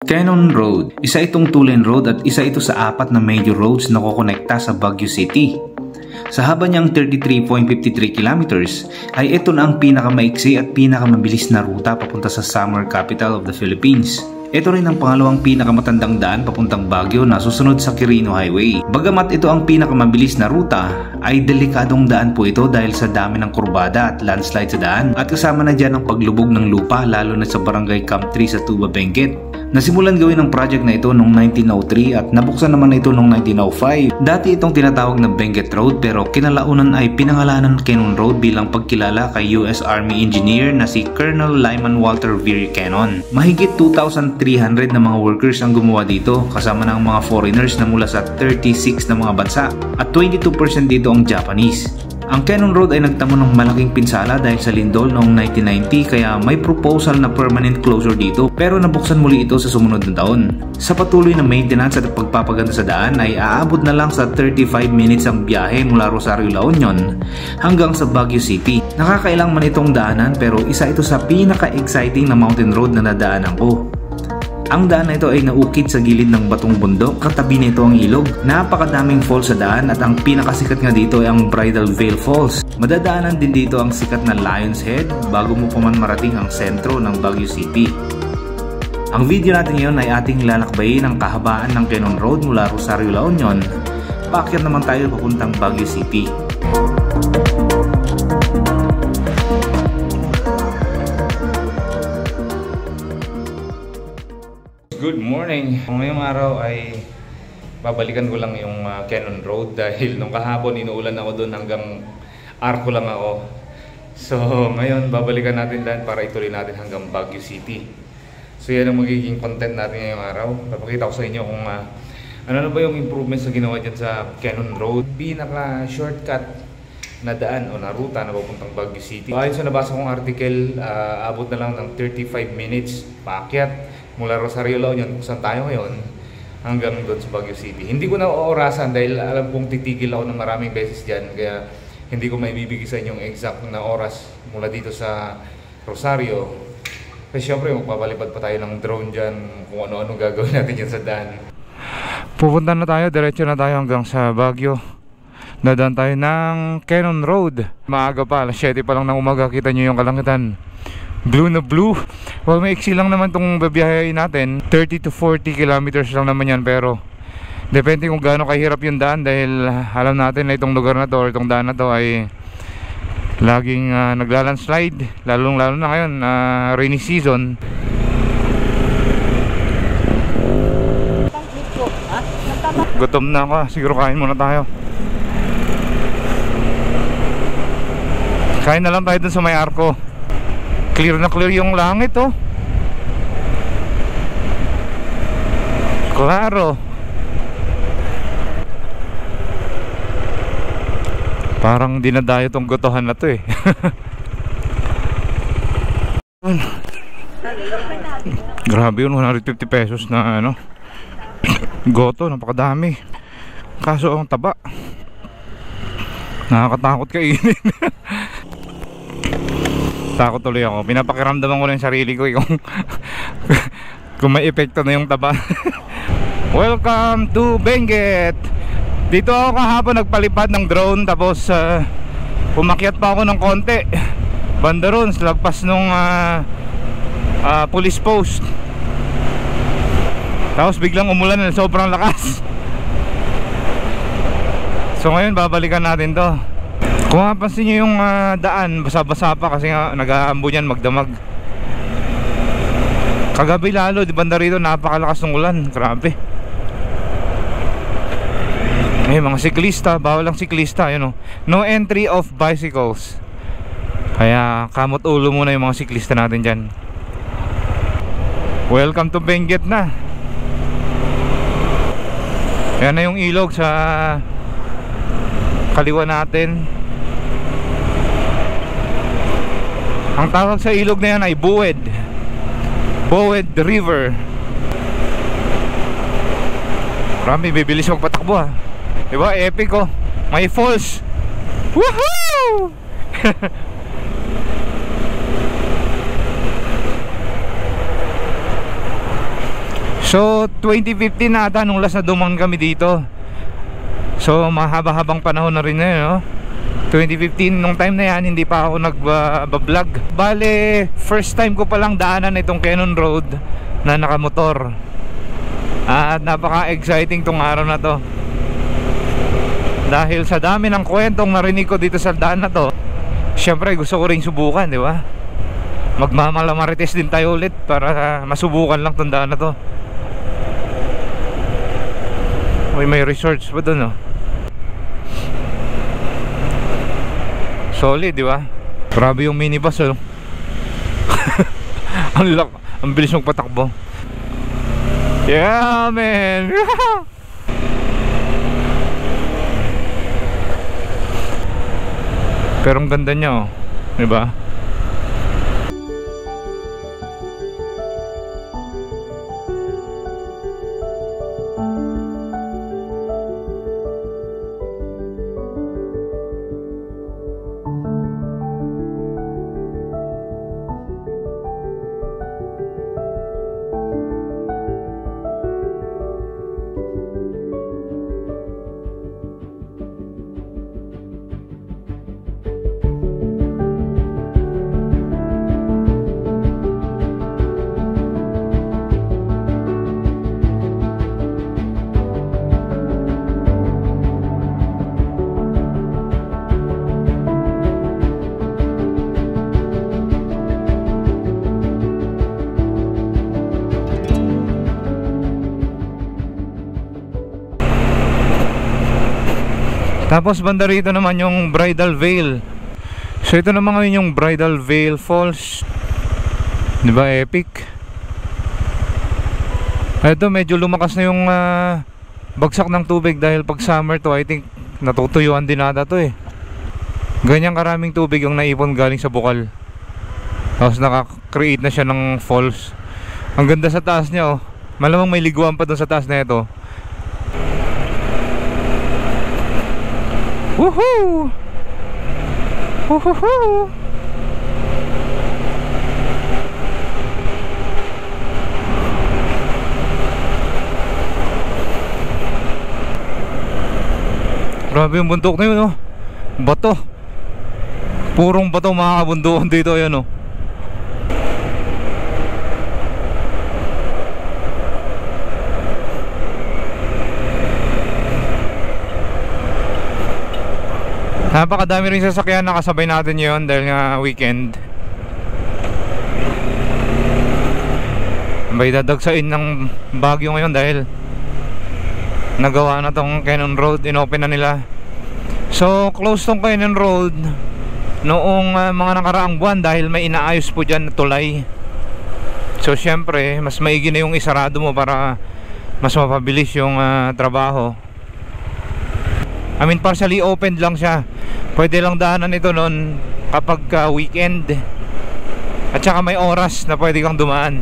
Cannon Road, isa itong 2-lane road at isa ito sa 4 na major roads na kukonekta sa Baguio City. Sa haba niyang 33.53 kilometers ay ito na ang pinakamaiksi at pinakamabilis na ruta papunta sa summer capital of the Philippines. Ito rin ang pangalawang pinakamatandang daan papuntang Baguio na susunod sa Quirino Highway. Bagamat ito ang pinakamabilis na ruta, ay delikadong daan po ito dahil sa dami ng kurbada at landslide sa daan at kasama na dyan ang paglubog ng lupa lalo na sa barangay Camp 3 sa Tuba, Benguet. Nasimulan gawin ang project na ito noong 1903 at nabuksan naman ito noong 1905. Dati itong tinatawag na Benguet Road pero kinalaunan ay pinangalanan Cannon Road bilang pagkilala kay US Army engineer na si Colonel Lyman Walter Very Cannon. Mahigit 2,300 na mga workers ang gumawa dito kasama ng mga foreigners na mula sa 36 na mga bansa at 22% dito ang Japanese. Ang Cannon Road ay nagtamo ng malaking pinsala dahil sa lindol noong 1990 kaya may proposal na permanent closure dito pero nabuksan muli ito sa sumunod na taon. Sa patuloy na maintenance at pagpapaganda sa daan ay aabot na lang sa 35 minutes ang biyahe mula Rosario, La Union hanggang sa Baguio City. Nakakailang man itong daanan pero isa ito sa pinaka-exciting na mountain road na nadaanan ko. Ang daan na ito ay naukit sa gilid ng batong bundok, katabi nito ang ilog. Napakadaming falls sa daan at ang pinakasikat nga dito ay ang Bridal Veil Falls. Madadaanan din dito ang sikat na Lion's Head bago mo pa man marating ang sentro ng Baguio City. Ang video natin ngayon ay ating lalakbayin ang kahabaan ng Cannon Road mula Rosario, La Union. Paakyat naman tayo papuntang Baguio City. Good morning! Ngayong araw ay babalikan ko lang yung Cannon Road dahil nung kahapon inuulan ako doon hanggang Arco lang ako. So ngayon babalikan natin dahil para ituloy natin hanggang Baguio City. So yan ang magiging content natin ngayong araw. Papakita ko sa inyo kung ano na ba yung improvements na ginawa dyan sa Cannon Road. Pinaka shortcut na daan o na ruta na papuntang Baguio City. Ayon sa nabasa kong article, abot na lang ng 35 minutes paakyat mula Rosario, La Union, kung saan tayo ngayon, hanggang doon sa Baguio City. Hindi ko na oorasan dahil alam kong titigil ako ng maraming beses dyan, kaya hindi ko maibibigay sa inyong exact na oras mula dito sa Rosario. Kasi syempre, magpapalipad pa tayo ng drone dyan, kung ano-ano gagawin natin dyan sa daan. Pupunta na tayo, diretso na tayo hanggang sa Baguio. Nadaan tayo ng Cannon Road. Maaga pa, alas 7 pa lang ng umaga, kita nyo yung kalangitan. Blue na blue. Well, may iksi lang naman itong babiyahin natin. 30 to 40 kilometers lang naman yan, pero depende kung gaano kahirap yung daan dahil alam natin na itong lugar na to or itong daan na to ay laging naglalandslide, lalo na ngayon rainy season. Gutom na ako, siguro kain muna tayo. Kain na lang tayo dun sa may Arco. Clear na clear yung langit, oh. Klaro. Parang dinadayo tong gotohan na to, eh. Grabe yun, 150 pesos na ano goto, napakadami. Kaso ang taba, nakakatakot kainin. Takot tuloy ako. Pinapakiramdaman ko lang yung sarili ko kung kung may epekto na yung taba. Welcome to Benguet. Dito ako kahapon nagpalipad ng drone, tapos umakyat pa ako ng konti banda ron, lagpas nung police post. Tapos biglang umulan na sobrang lakas. So ngayon babalikan natin to. Kung mapansin nyo yung daan, basa-basa pa kasi nga nag-aambo yan magdamag. Kagabi lalo, di banda rito napakalakas ng ulan, grabe. Ay, mga siklista, bawal lang siklista, yun o. No entry of bicycles. Kaya kamot ulo muna yung mga siklista natin dyan. Welcome to Benguet na. Yan na yung ilog sa kaliwa natin. Ang tawag sa ilog na yan ay Buwed River. Marami, bibilis magpatakbo, ha. Diba, epic, oh. May falls. Woohoo! So 2015 na ata nung last na dumaan kami dito. So mahaba-habang panahon na rin na yun, no? 2015, nung time na yan hindi pa ako nag-vlog. Bale, first time ko palang daanan itong Cannon Road na nakamotor. At napaka-exciting tong araw na to, dahil sa dami ng kwentong narinig ko dito sa daan na to. Siyempre gusto ko rin subukan, di ba? Magmamalamarites din tayo ulit para masubukan lang tong daan na to. May resorts pa dun, no? Solid, di ba? Grabe yung minibus, oh. Ang bilis ng patakbo. Yeah, man. Pero ang ganda niya, oh. Di ba? Tapos banda rito naman yung Bridal Veil. So ito naman ngayon yung Bridal Veil Falls. Di ba, epic? Ito medyo lumakas na yung bagsak ng tubig, dahil pag summer to I think natutuyuan din nata to, eh. Ganyang karaming tubig yung naipon galing sa bukal. Tapos naka-create na siya ng falls. Ang ganda sa taas niya, oh. Malamang may liguan pa dun sa taas na ito. Woohoo! Woohoo! Grabe yung bundok na yun, oh. Bato. Purong bato makakabundukan dito, yan, oh. Napakadami rin sasakyan na kasabay natin yun dahil nga weekend. May dadagsain ng Baguio ngayon dahil nagawa na tong Cannon Road, inopen na nila. So close tong Cannon Road noong mga nakaraang buwan dahil may inaayos po dyan na tulay. So syempre mas maigi na yung isarado mo para mas mapabilis yung trabaho. I mean partially opened lang siya. Pwede lang daanan ito noon kapag weekend, at saka may oras na pwede kang dumaan.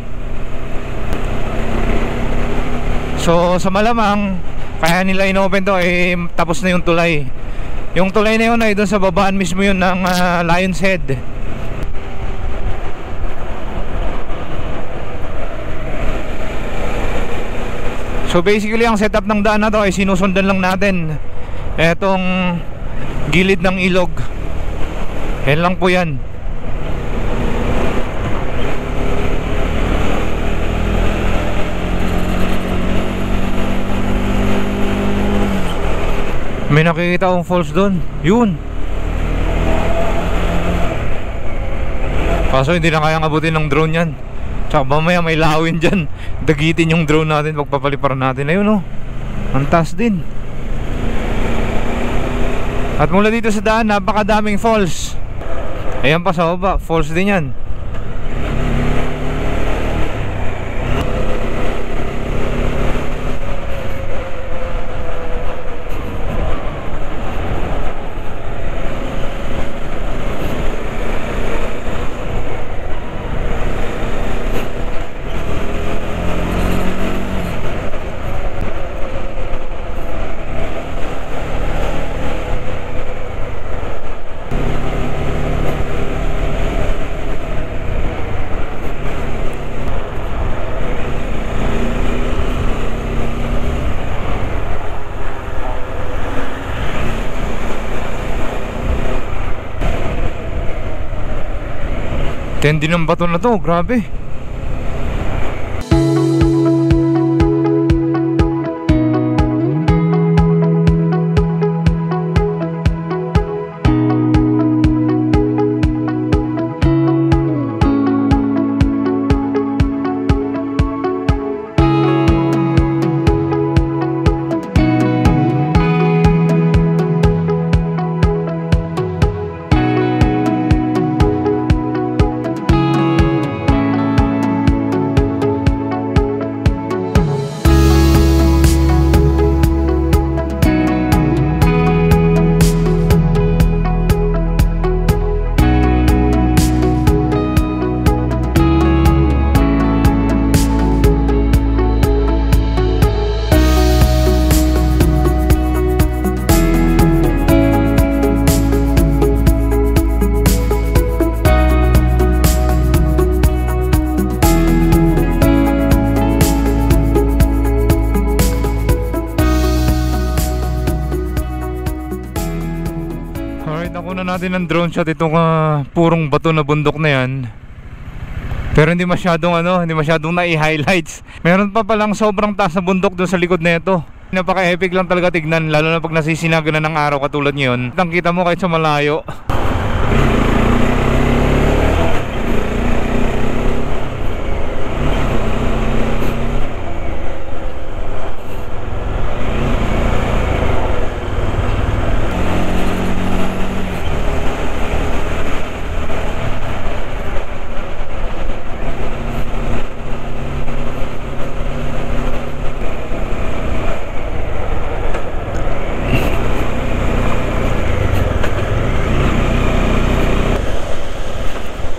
So sa malamang kaya nila inopen to, eh tapos na yung tulay. Yung tulay na yun ay doon sa babaan mismo yun ng Lion's Head. So basically ang setup ng daan na to ay sinusundan lang natin etong gilid ng ilog. Yan lang po yan. May nakikita akong falls doon. Yun. Kaso hindi na kayang abutin ng drone yan. Tsaka mamaya may lawin dyan. Dagitin yung drone natin pagpapaliparan natin. Ayun, oh. Ang taas din. At mula dito sa daan, napakadaming falls. Ayan pa sa baba, falls din yan. Tendi ng bato na to, grabe. Nakuha natin ng drone shot itong purong bato na bundok na yan. Pero hindi masyadong hindi masyadong nai-highlights. Meron pa palang sobrang taas na bundok doon sa likod na ito. Napaka-epic lang talaga tignan, lalo na pag nasisinaga na ng araw katulad ngayon. Kita mo kahit sa malayo.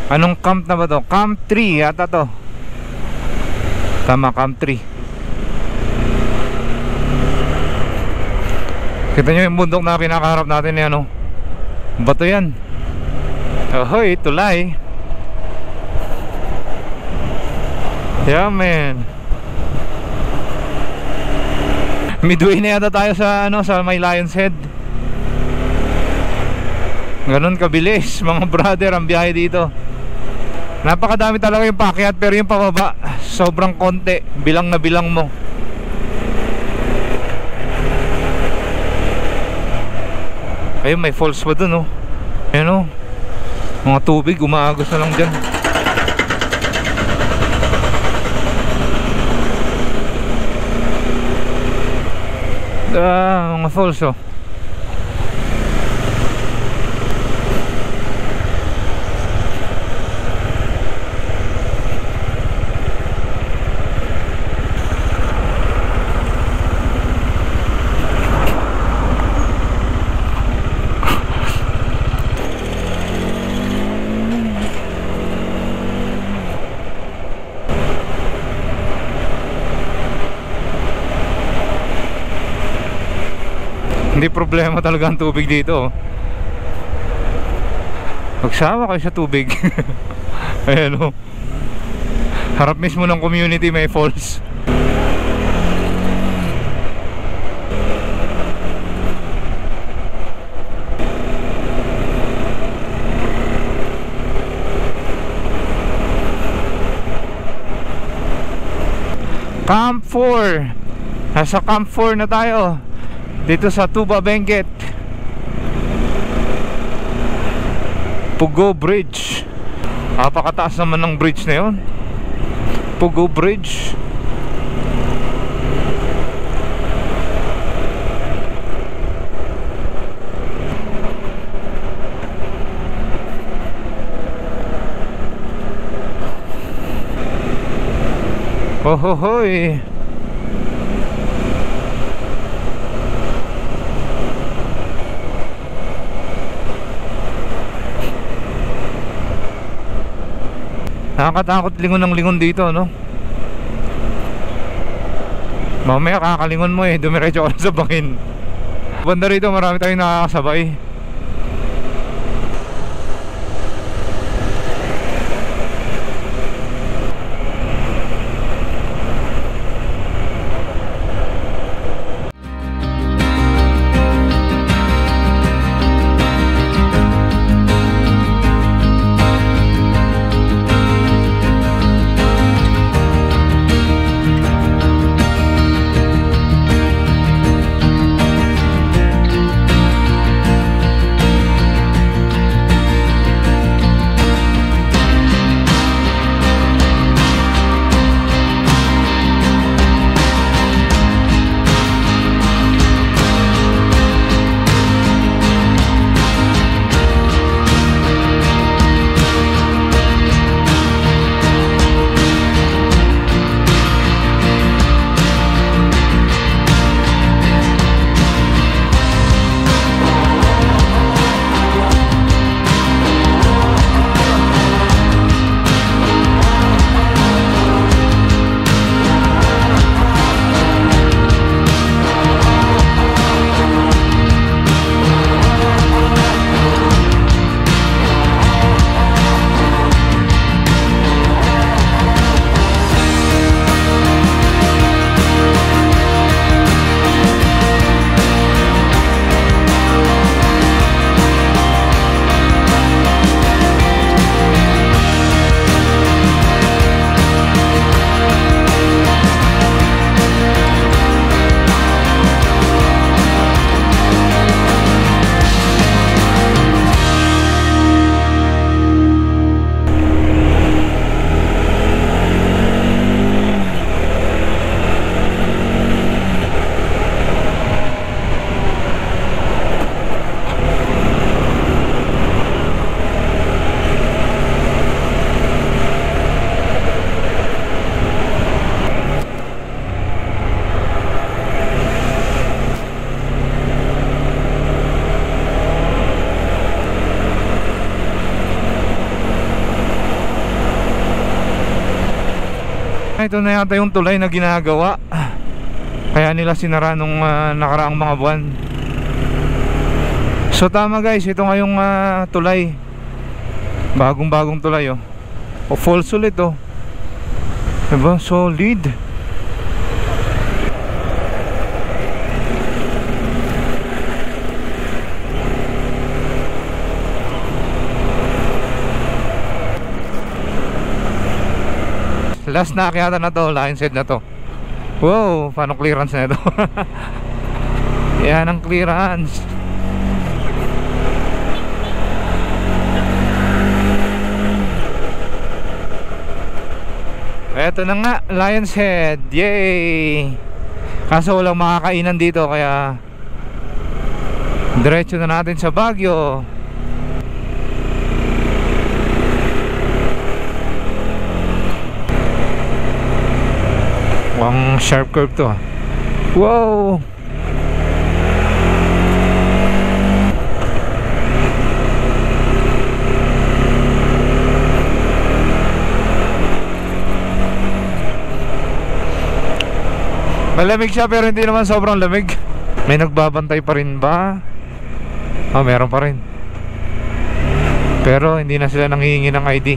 Anong camp na ba to? Camp 3 yata to. Tama, Camp 3. Kita nyo yung bundok na pinakaharap natin yan, bato yan. Ahoy, tulay. Yeah, man. Midway na yata tayo sa sa may Lion's Head. Ganon kabilis mga brother ang biyahe dito. Napakadami talaga yung paakyat, pero yung pababa sobrang konti, bilang na bilang mo. Ayun, may falls pa dun Ayun mga tubig umaagos na lang dyan. Mga falls Hindi problema talaga ang tubig dito. Magsawa kayo sa tubig. Ayan harap mismo ng community may falls. Camp 4. Nasa Camp 4 na tayo dito sa Tuba Benguet. Pugo Bridge. Napakataas naman ng bridge na yun. Pugo Bridge. Hohohoy. Nakakatakot lingon ng lingon dito, mamaya kakalingon mo dumiretso ka sa bangin. Banda rito marami tayong nakakasabay. ito na yata yung tulay na ginagawa. Kaya nila sinara nung nakaraang mga buwan. So tama guys, ito nga yung tulay. Bagong tulay oh. O false ulit oh. Diba? Solid. Last na akyatan na to, line set na to. Wow, paano clearance na ito? Yan ang clearance. Eto na nga, Lion's Head. Yay! Kaso walang makakainan dito, kaya diretso na natin sa Baguio. Ang sharp curve to ah. Wow! Malamig siya pero hindi naman sobrang lamig. May nagbabantay pa rin ba? Oh, meron pa rin. Pero hindi na sila nanghihingi ng ID.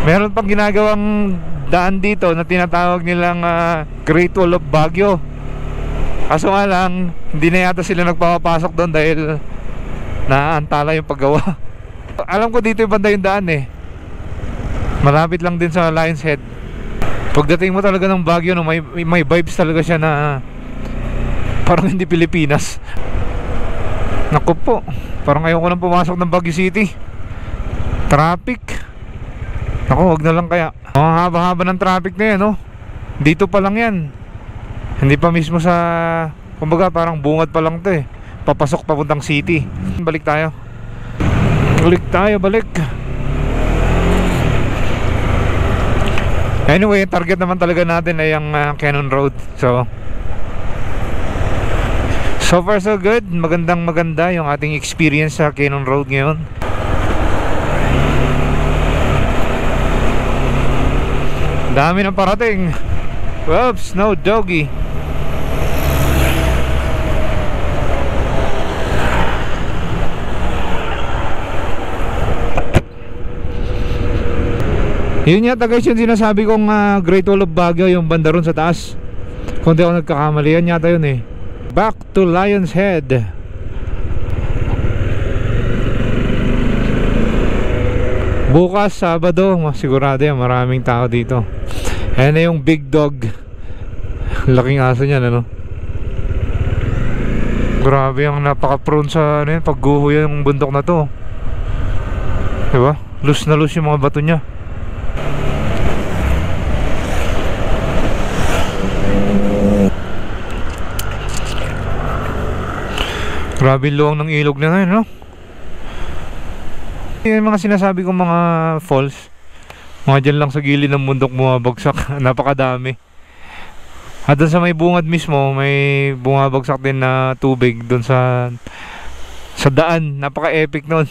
Meron pang ginagawang daan dito na tinatawag nilang Great Wall of Baguio. Kaso nga lang, hindi na yata sila nagpapasok doon dahil naantala yung paggawa. Alam ko dito yung banda yung daan eh. Malapit lang din sa Lion's Head. Pagdating mo talaga ng Baguio, no, may vibes talaga siya na parang hindi Pilipinas. Naku po, parang ayoko nang pumasok ng Baguio City. Traffic. Naku, wag na lang kaya. Ang haba-haba ng traffic na yan, no? Dito pa lang yan. Hindi pa mismo sa, kumbaga parang bungad pa lang to eh. Papasok papuntang city. Balik tayo. Balik. Anyway, target naman talaga natin ay ang Cannon Road. So far so good. Maganda yung ating experience sa Cannon Road ngayon. Dami ng parating. Oops, no doggy. Yun yata guys yung sinasabi kong Great Wall of Baguio, yung banda ron sa taas. Kung di ako nagkakamali, yan yata yun eh. Back to Lion's Head. Bukas, Sabado, sigurado yan, maraming tao dito. Ayan na yung Big Dog. Laking aso niyan, ano. Grabe, ang napaka-prone sa pagguho yung bundok na to. Diba? Loose na loose yung mga bato niya. Grabe luwang ng ilog na ngayon, no? Yung mga sinasabi kong mga falls, mga dyan lang sa gilid ng bundok bumabagsak. Napakadami. At dun sa may bungad mismo, may bumabagsak din na tubig dun sa daan. Napaka-epic nun.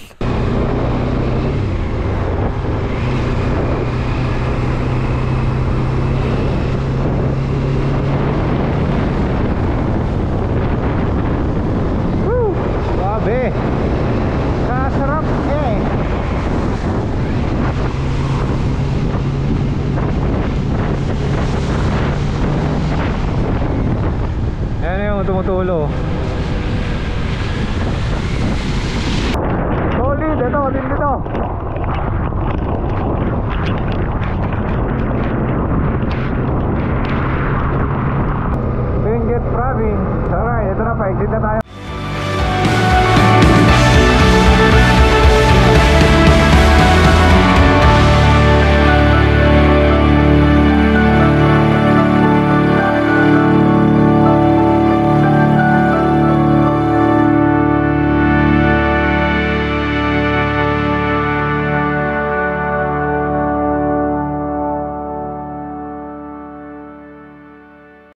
Kasarap eh. Ayan yung tumutulo. Solid, ito, din dito. Benguet Province. Alright, ito na pa, exit na tayo.